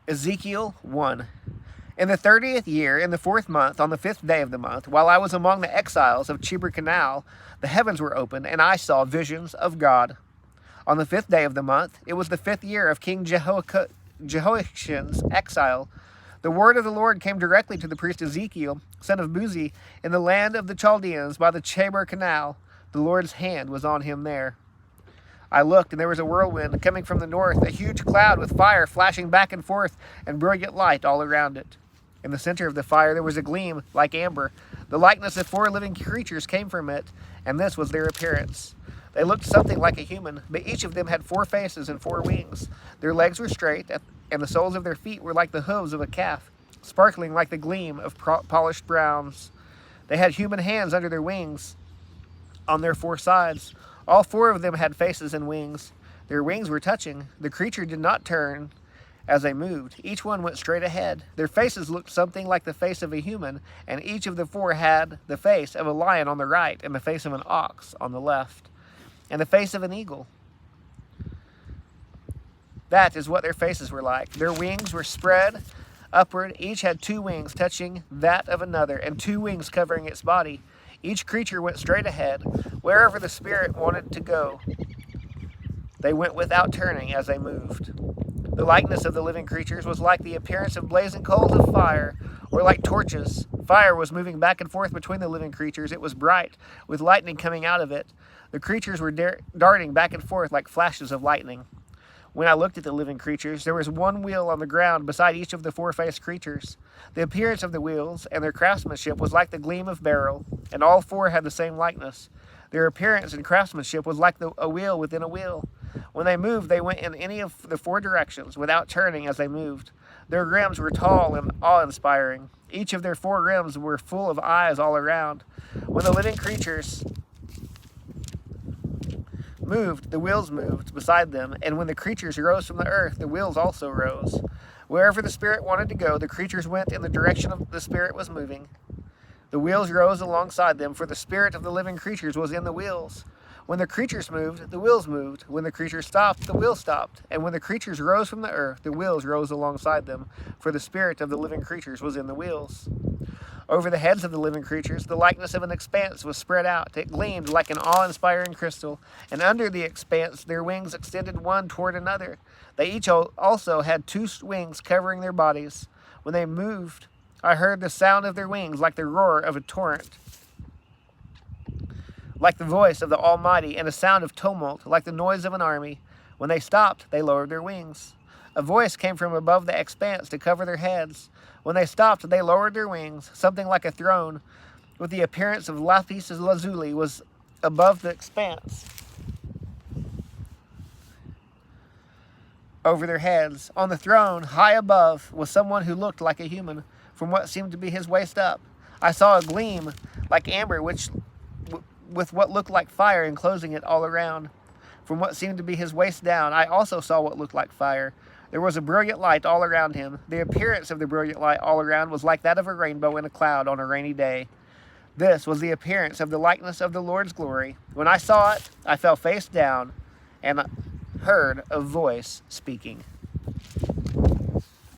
Ezekiel 1. In the 30th year, in the 4th month, on the 5th day of the month, while I was among the exiles of Chebar Canal, the heavens were opened, and I saw visions of God. On the 5th day of the month, it was the 5th year of King Jehoiachin's exile. The word of the Lord came directly to the priest Ezekiel, son of Buzi, in the land of the Chaldeans by the Chebar Canal. The Lord's hand was on him there. I looked, and there was a whirlwind coming from the north, a huge cloud with fire flashing back and forth, and brilliant light all around it. In the center of the fire there was a gleam like amber. The likeness of 4 living creatures came from it, and this was their appearance. They looked something like a human, but each of them had 4 faces and 4 wings. Their legs were straight, and the soles of their feet were like the hooves of a calf, sparkling like the gleam of polished bronze. They had human hands under their wings on their 4 sides. All 4 of them had faces and wings. Their wings were touching. The creature did not turn as they moved. Each one went straight ahead. Their faces looked something like the face of a human, and each of the 4 had the face of a lion on the right, and the face of an ox on the left, and the face of an eagle. That is what their faces were like. Their wings were spread upward. Each had 2 wings touching that of another, and 2 wings covering its body. Each creature went straight ahead, wherever the Spirit wanted to go. They went without turning as they moved. The likeness of the living creatures was like the appearance of blazing coals of fire, or like torches. Fire was moving back and forth between the living creatures. It was bright, with lightning coming out of it. The creatures were darting back and forth like flashes of lightning. When I looked at the living creatures, there was 1 wheel on the ground beside each of the 4-faced creatures. The appearance of the wheels and their craftsmanship was like the gleam of beryl, and all 4 had the same likeness. Their appearance and craftsmanship was like a wheel within a wheel. When they moved, they went in any of the 4 directions, without turning as they moved. Their rims were tall and awe-inspiring. Each of their 4 rims were full of eyes all around. When the living creatures moved, the wheels moved beside them, and when the creatures rose from the earth, the wheels also rose. Wherever the Spirit wanted to go, the creatures went in the direction of the Spirit was moving. The wheels rose alongside them, for the spirit of the living creatures was in the wheels. When the creatures moved, the wheels moved. When the creatures stopped, the wheels stopped. And when the creatures rose from the earth, the wheels rose alongside them, for the spirit of the living creatures was in the wheels. Over the heads of the living creatures, the likeness of an expanse was spread out. It gleamed like an awe-inspiring crystal, and under the expanse their wings extended one toward another. They each also had 2 wings covering their bodies. When they moved, I heard the sound of their wings like the roar of a torrent, like the voice of the Almighty, and a sound of tumult, like the noise of an army. When they stopped, they lowered their wings. A voice came from above the expanse to cover their heads. When they stopped, they lowered their wings. Something like a throne, with the appearance of lapis lazuli, was above the expanse over their heads. On the throne, high above, was someone who looked like a human, from what seemed to be his waist up. I saw a gleam like amber, with what looked like fire enclosing it all around. From what seemed to be his waist down, I also saw what looked like fire. There was a brilliant light all around him. The appearance of the brilliant light all around was like that of a rainbow in a cloud on a rainy day. This was the appearance of the likeness of the Lord's glory. When I saw it, I fell face down and heard a voice speaking.